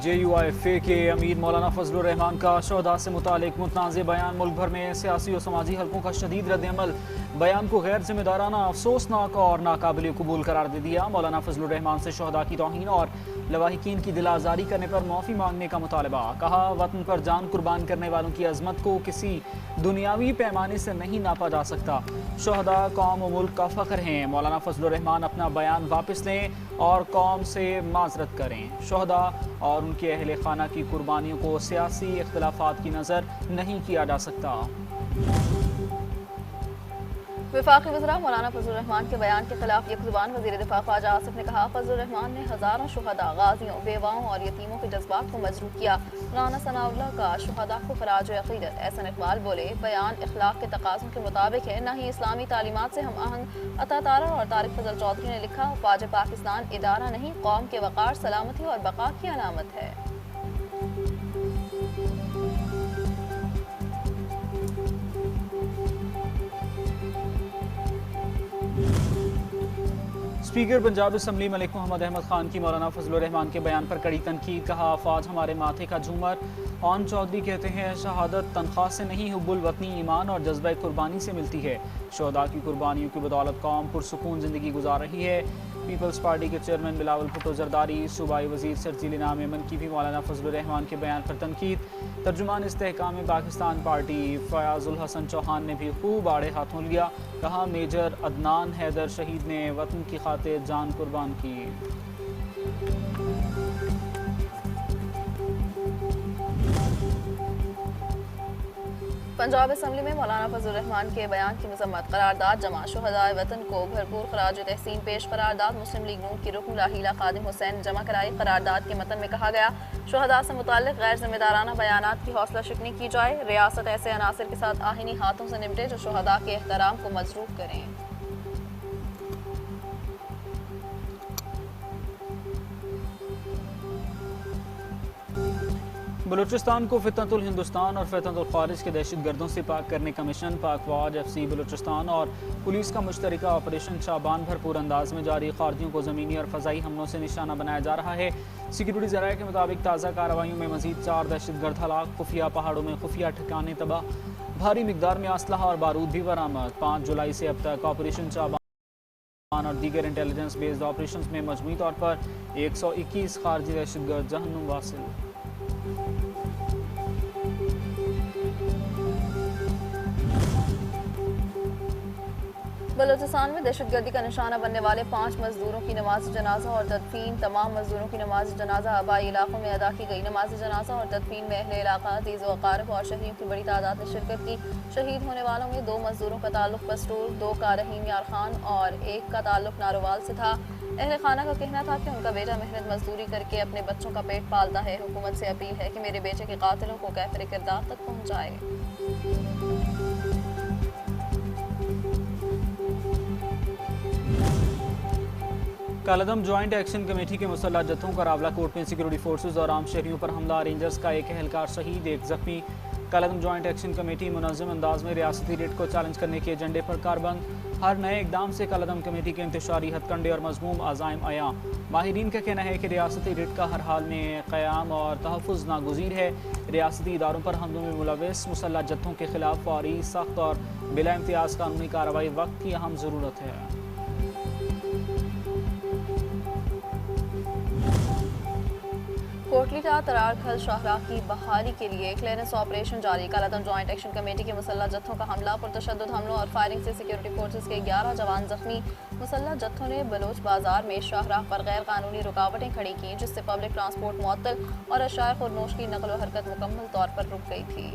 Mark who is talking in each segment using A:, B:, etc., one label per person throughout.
A: JUIFA के अमीर मौलाना फजलुर रहमान का शोहदा से मुतालिक मुतनाज़ बयान। मुल्क भर में सियासी और समाजी हलकों का शदीद रद्द-ए-अमल। बयान को गैर जिम्मेदाराना, अफसोसनाक और नाकाबिल कबूल करार दे दिया। मौलाना फजलुर रहमान से शोहदा की तौहीन और लवाहिकीन की दिल आज़ारी करने पर माफ़ी मांगने का मुतालबा। कहा, वतन पर जान कुर्बान करने वालों की अजमत को किसी दुनियावी पैमाने से नहीं नापा जा सकता। शोहदा कौम और मुल्क का फ़ख्र हैं। मौलाना फजलुर रहमान अपना बयान वापस लें और कौम से माजरत करें। शोहदा और उनके अहले खाना की कुर्बानियों को सियासी इख्तिलाफात की नज़र नहीं किया जा सकता।
B: वफाकी वज़रा मौलाना फजलुर रहमान के बयान के खिलाफ यकजुबान वज़ीर दिफा ख्वाजा आसिफ ने कहा, फजलुर रहमान ने हज़ारों शुहदा, गाजियों, बेवाओं और यतीमों के जज्बात को मजरूह किया। मौलाना सनाउल्लाह का शुहदा को खराज अक़ीदत। एहसन इकबाल बोले, बयान इखलाक के तकाज़ों के मुताबिक है, न ही इस्लामी तालीमात से हम आहंग। अता तारा और तारिक फजल चौधरी ने लिखा, फ़ौज पाकिस्तान इदारा नहीं, कौम के वक़ार, सलामती और बका की अलामत है।
A: स्पीकर पंजाब असम्बली मलिक मोहम्मद अहमद खान की मौलाना फजलुर रहमान के बयान पर कड़ी तनकीद। कहा, फ़ौज हमारे माथे का झूमर। ओन चौधरी कहते हैं, शहादत तनख्वाह से नहीं, हुब्बुल वतनी ईमान और जज्बा कुर्बानी से मिलती है। शोहदा की कुर्बानियों की बदौलत कौम पुरसुकून ज़िंदगी गुजार रही है। पीपल्स पार्टी के चेयरमैन बिलावल भुट्टो जरदारी, सूबाई वज़ीर शर्जील इनाम यमन की भी मौलाना फजलुर रहमान के बयान पर तनकीद। तर्जुमान इस्तेहकाम पाकिस्तान पार्टी फ़याज़ुल हसन चौहान ने भी खूब आड़े हाथों लिया। कहा, मेजर अदनान हैदर शहीद ने वतन की खातिर जान कुर्बान की।
B: पंजाब असम्बली में मौलाना फजलुर रहमान के बयान की मजम्मत। करारदाद जमा। शुहदाए वतन को भरपूर खराज तहसीन पेश। करारदाद मुस्लिम लीग नून की रुकन राहीला खादिम हुसैन जमा कराई। करारदाद के मतन में कहा गया, शुहदा से मुताल्लिक गैर जिम्मेदाराना बयानात की हौसला शिकनी की जाए। रियासत ऐसे अनासर के साथ आहिनी हाथों से निपटे जो शुहदा के एहतराम को मजरूह करें।
A: बलूचिस्तान को फितनतुल हिंदुस्तान और फितनतुल खारिज के दहशतगर्दों से पाक करने का मिशन। पाक फौज, FC बलूचिस्तान और पुलिस का मुश्तरका ऑपरेशन शाबान भरपूर अंदाज में जारी। खारजियों को ज़मीनी और फ़ज़ाई हमलों से निशाना बनाया जा रहा है। सिक्योरिटी ज़राए के मुताबिक ताज़ा कार्रवाइयों में मज़ीद 4 दहशतगर्द हलाक। खुफिया पहाड़ों में खुफिया ठिकाने तबाह। भारी मिकदार में असलहा और बारूद भी बरामद। 5 जुलाई से अब तक ऑपरेशन शाबान और दीगर इंटेलिजेंस बेस्ड ऑपरेशन में मजमूई तौर पर 121 खारजी दहशतगर्द जहन्नुम वासिल।
B: बलूचिस्तान में दहशतगर्दी का निशाना बनने वाले 5 मजदूरों की नमाज जनाजा और तदफीन। तमाम मजदूरों की नमाज जनाजा आबाई इलाकों में अदा की गई। नमाज जनाजा और तदफीन में अहले इलाका, अज़ीज़ व अक़ारिब और शहरियों की बड़ी तादाद ने शिरकत की। शहीद होने वालों में 2 मजदूरों का ताल्लुक पस्तूर, 2 का रहीम यार खान और 1 का ताल्लुक नारोवाल से था। अहले खाना का कहना था कि उनका बेटा मेहनत मजदूरी करके अपने बच्चों का पेट पालता है। हुकूमत से अपील है कि मेरे बेटे के कातिलों को कैफिर किरदार तक पहुँचाए।
A: कालादम ज्वाइंट एक्शन कमेटी के मुसल्लह जत्थों का रावलाकोट में सिक्योरिटी फोर्सेज और आम शहरियों पर हमला। रेंजर्स का एक एहलकार शहीद, 1 जख्मी। कालादम ज्वाइंट एक्शन कमेटी मुनज़्ज़म अंदाज में रियासती रेट को चैलेंज करने के एजेंडे पर कारबंद। हर नए इकदाम से कालादम कमेटी के इंतशारी हथकंडे और मज़मूम आज़ाइम आया। माहिरीन का कहना है कि रियासती रेट का हर हाल में क़याम और तहफ़्फ़ुज़ नागुज़ीर है। रियासती इदारों पर हमलों में मुलव्वस मुसल्लह जत्थों के खिलाफ फौरी, सख्त और बिला इम्तियाज़ कानूनी कार्रवाई वक्त की अहम ज़रूरत है।
B: कोटलीटा तरारखल शाहराह की बहाली के लिए क्लियरेंस ऑपरेशन जारी। कालादम ज्वाइंट एक्शन कमेटी के मुसल्लह जत्थों का हमला। पुरतशद्दुद हमलों और फायरिंग से सिक्योरिटी फोर्सेज के 11 जवान जख्मी। मुसल्लह जत्थों ने बलोच बाजार में शाहराह पर गैर कानूनी रुकावटें खड़ी की, जिससे पब्लिक ट्रांसपोर्ट मुअत्तल और अशाए खुरनोश की नकल व हरकत मुकम्मल तौर पर रुक गई थी।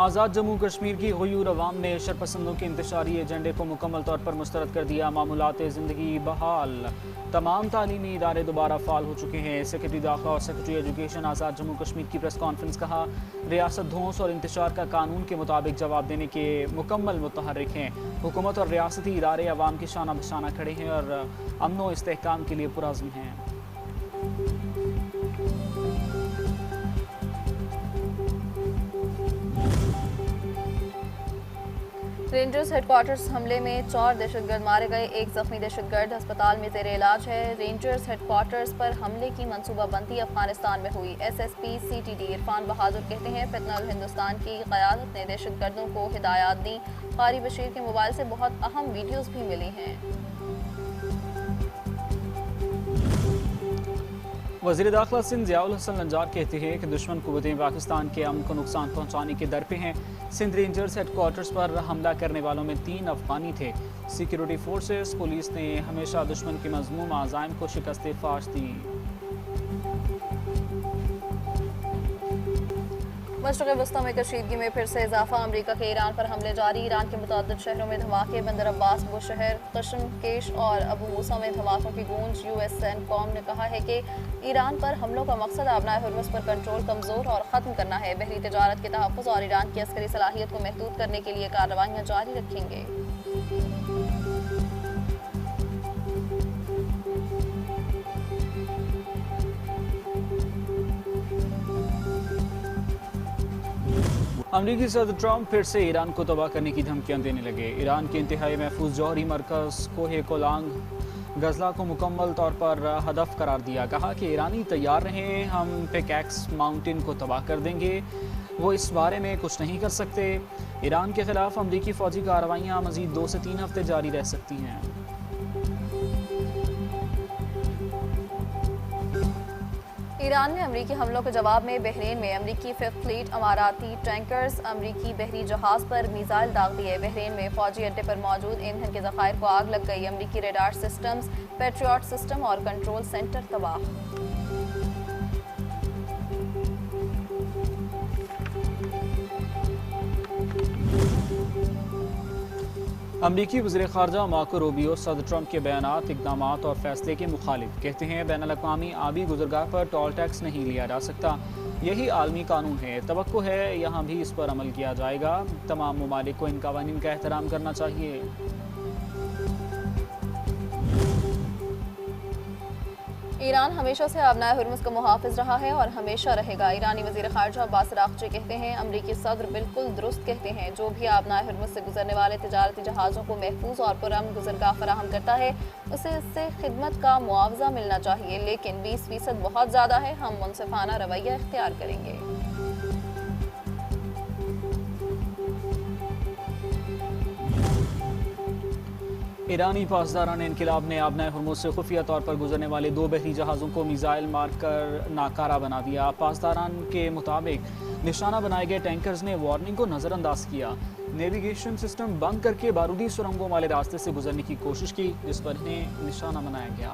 A: आज़ाद जम्मू कश्मीर की गयूर अवाम ने शरपसंदों के इंतशारी एजेंडे को मुकम्मल तौर पर मुस्तरद कर दिया। मामूलात ज़िंदगी बहाल। तमाम तालीमी इदारे दोबारा फ़ाल हो चुके हैं। सेक्रेटरी दाखिला और सेक्रेटरी एजुकेशन आज़ाद जम्मू कश्मीर की प्रेस कॉन्फ्रेंस। कहा, रियासत धौंस और इंतशार का कानून के मुताबिक जवाब देने के मुकम्मल मुतहर्रिक हैं। हुकूमत और रियासती इदारे अवाम की शाना बशाना खड़े हैं और अमन व इस्तेहकाम के लिए पुरअज़्म हैं।
B: रेंजर्स हेडक्वार्टर्स हमले में 4 दहशतगर्द मारे गए, एक जख्मी दहशतगर्द अस्पताल में जेर इलाज है। रेंजर्स हेडक्वार्टर्स पर हमले की मनसूबाबंदी अफगानिस्तान में हुई। SSP CTD इरफान बहादुर कहते हैं फितनल हिंदुस्तान की क़यादत ने दहशतगर्दों को हिदायत दी। कारी बशीर के मोबाइल से बहुत अहम वीडियोज़ भी मिली हैं।
A: वज़ीर दाखिला सिंध ज़ियाउल हसन लंजार कहते हैं कि दुश्मन कुव्वतें पाकिस्तान के अमन को नुकसान पहुँचाने के दर पे हैं। सिंध रेंजर्स हेडक्वार्टर्स पर हमला करने वालों में 3 अफगानी थे। सिक्योरिटी फोर्सेस पुलिस ने हमेशा दुश्मन के मज़मूम आज़ाइम को शिकस्त फाश दी।
B: मशरक़ वस्ता में कशीदगी में फिर से इजाफा, अमरीका के ईरान पर हमले जारी। ईरान के मुतअद्दिद शहरों में धमाके, बंदर अब्बास, बुशहर, कशमकेश और अबू मूसा में धमाकों की गूंज। USCENTCOM ने कहा है कि ईरान पर हमलों का मकसद आबनाए हुर्मुज़ पर कंट्रोल कमज़ोर और ख़त्म करना है। बहरी तजारत के तहफ़्फ़ुज़ और ईरान की अस्करी सलाहियत को महदूद करने के लिए कार्रवाइयाँ जारी रखेंगे।
A: अमरीकी सदर ट्रंप फिर से ईरान को तबाह करने की धमकियां देने लगे। ईरान के इंतहाई महफूज जौहरी मरकज़ कोहे कोलांग गजला को मुकम्मल तौर पर हदफ करार दिया। कहा कि ईरानी तैयार रहें, हम पिकैक्स माउंटेन को तबाह कर देंगे, वो इस बारे में कुछ नहीं कर सकते। ईरान के खिलाफ अमरीकी फ़ौजी कार्रवाइयाँ मज़ीद 2 से 3 हफ्ते जारी रह सकती हैं।
B: ईरान ने अमरीकी हमलों के जवाब में बहरीन में अमरीकी 5th फ्लीट अमाराती टैंकर्स अमरीकी बहरी जहाज पर मिसाइल दाग दिए। बहरीन में फौजी अड्डे पर मौजूद ईंधन के ज़खायर को आग लग गई। अमरीकी रेडार सिस्टम्स, पैट्रियट सिस्टम और कंट्रोल सेंटर तबाह।
A: अमरीकी वज़ीर ख़ारजा मार्को रूबियो सदर ट्रंप के बयानात, इक़दामात और फैसले के मुखालिफ। कहते हैं बैनुल-अक़वामी आबी गुज़रगाह पर टोल टैक्स नहीं लिया जा सकता, यही आलमी कानून है। तवक्को है यहाँ भी इस पर अमल किया जाएगा। तमाम ममालिक को इन कवानीन का एहतराम करना चाहिए।
B: ईरान हमेशा से आबनाए हुर्मुज़ का मुहाफ़िज़ रहा है और हमेशा रहेगा। ईरानी वज़ीर ख़ारजा अब्बास अराग़ची कहते हैं अमरीकी सदर बिल्कुल दुरुस्त कहते हैं, जो भी आबनाए हुर्मुज़ से गुजरने वाले तिजारती जहाज़ों को महफूज और पुरअमन गुज़रगाह फराहम करता है, उसे इससे खिदमत का मुआवजा मिलना चाहिए। लेकिन 20% बहुत ज़्यादा है, हम मुनसिफ़ाना रवैया इख्तियार करेंगे।
A: ईरानी पासदारान इनकिलाब ने आबनाए हुर्मुज़ से खुफिया तौर पर गुजरने वाले 2 बहरी जहाज़ों को मिसाइल मारकर नाकारा बना दिया। पासदारान के मुताबिक निशाना बनाए गए टैंकर्स ने वार्निंग को नज़रअंदाज किया, नेविगेशन सिस्टम बंद करके बारूदी सुरंगों वाले रास्ते से गुजरने की कोशिश की, जिस पर इन्हें निशाना बनाया गया।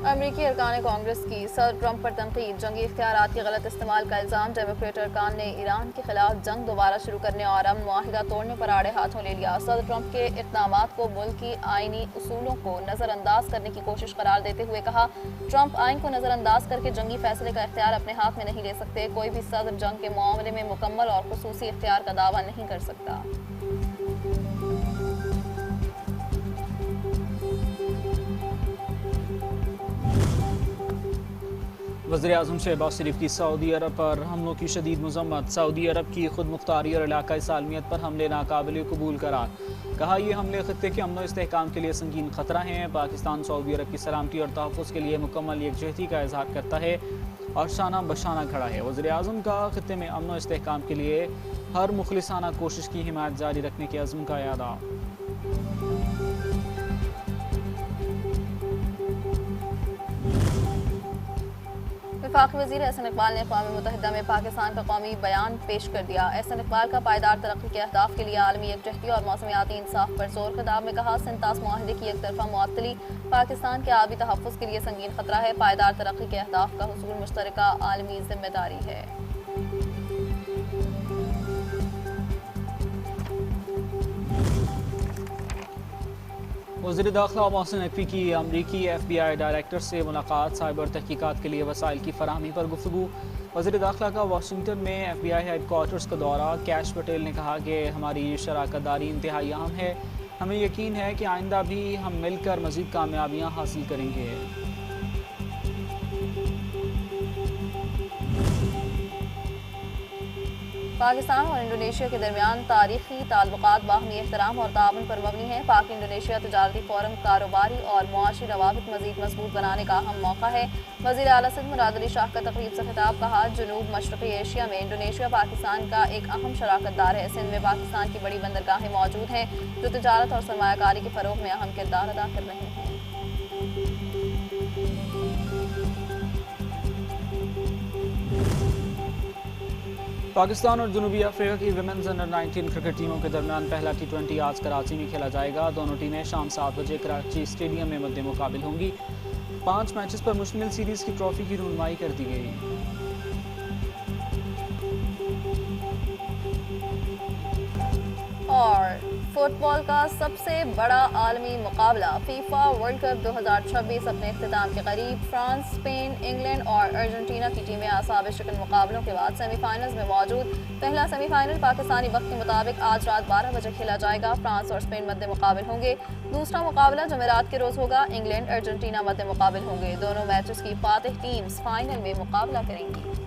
B: अमरीकी अरकान कांग्रेस की सदर ट्रंप पर तनकीद, जंगी इख्तियारात के गलत इस्तेमाल का इल्ज़ाम। डेमोक्रेट अरकान ने ईरान के खिलाफ जंग दोबारा शुरू करने और अमन मुआहिदा तोड़ने पर आड़े हाथों ले लिया। सदर ट्रंप के इक़दामात को मुल्क की आइनी उसूलों को नज़रअंदाज करने की कोशिश करार देते हुए कहा, ट्रंप आइन को नज़रअंदाज करके जंगी फैसले का इख्तियार अपने हाथ में नहीं ले सकते। कोई भी सदर जंग के मामले में मुकम्मल और खुसूसी इख्तियार का दावा नहीं कर सकता।
A: वज़ीर-ए-आज़म शहबाज शरीफ की सऊदी अरब पर हमलों की शदीद मज़म्मत। सऊदी अरब की खुद मुख्तारी और इलाकाई सालमियत पर हमले नाकाबिल कबूल करार। कहा, ये हमले खत्ते के अमन इस्तेहकाम के लिए संगीन खतरा हैं। पाकिस्तान सऊदी अरब की सलामती और तहफ़्फ़ुज़ के लिए मुकम्मल यकजहती का इज़हार करता है और शाना बशाना खड़ा है। वज़ीर-ए-आज़म का खत्ते में अमन इस्तेहकाम के लिए हर मुखलिसाना कोशिश की हिमायत जारी रखने के अज़्म का यादा।
B: वफाकी वज़ीर एहसन इकबाल ने अक़वाम मुत्तहिदा में पाकिस्तान का कौमी बयान पेश कर दिया। एहसन इकबाल का पायदार तरक्की के अहदाफ के लिए आलमी यकजहती और मौसमियाती इंसाफ पर जोर। खिताब में कहा, सिंतास मुआहदे की एक तरफा मुअत्तली पाकिस्तान के आबी तहफ़्फ़ुज़ के लिए संगीन खतरा है। पायदार तरक्की के अहदाफ का हुसूल मुश्तरका आलमी जिम्मेदारी है।
A: वज़ीर दाखिला मोहसिन नकवी की अमरीकी FBI डायरेक्टर से मुलाकात, साइबर तहकीकात के लिए वसाइल की फराहमी पर गुफ्तगू। वज़ीर दाखिला का वाशिंगटन में FBI हेडक्वार्टर्स का दौरा। कैश पटेल ने कहा कि हमारी शराकत दारी इंतहाई अहम है, हमें यकीन है कि आइंदा भी हम मिलकर मज़ीद कामयाबियाँ हासिल करेंगे।
B: पाकिस्तान और इंडोनेशिया के दरमियान तारीखी ताल्लुकात बाहमी एहतराम और ताउन पर मबनी है। पाक इंडोनेशिया तजारती फोरम कारोबारी और मुआशी रवाबित मजीद मजबूत बनाने का अहम मौका है। वज़ीर आला सिंध मुराद अली शाह का तकरीब से खिताब, कहा जनूब मशरक़ी एशिया में इंडोनेशिया पाकिस्तान का एक अहम शराकतदार है। सिंध में पाकिस्तान की बड़ी बंदरगाहें मौजूद हैं जो तजारत और सरमायाकारी के फ़रोग़ में अहम किरदार अदा कर रहे हैं।
A: पाकिस्तान और जनूबी अफ्रीका की विमेंस अंडर 19 क्रिकेट टीमों के दरमियान पहला T20 आज कराची में खेला जाएगा। दोनों टीमें शाम 7 बजे कराची स्टेडियम में मद्दे मुकाबिल होंगी। 5 मैचेस पर मुश्तमिल सीरीज की ट्रॉफी की रुनमाई कर दी गई।
B: और फुटबॉल का सबसे बड़ा आलमी मुकाबला फीफा वर्ल्ड कप 2026 अपने इख्तिताम के करीब। फ्रांस, स्पेन, इंग्लैंड और अर्जेंटीना की टीमें आसाब शिकन मुकाबलों के बाद सेमीफाइनल्स में मौजूद। पहला सेमीफाइनल पाकिस्तानी वक्त के मुताबिक आज रात 12 बजे खेला जाएगा। फ्रांस और स्पेन मद्दे मुकाबिल होंगे। दूसरा मुकाबला जमेरात के रोज होगा। इंग्लैंड, अर्जेंटीना मद्दे मुकाबिल होंगे। दोनों मैचेस की फातिह टीम्स फाइनल में मुकाबला करेंगी।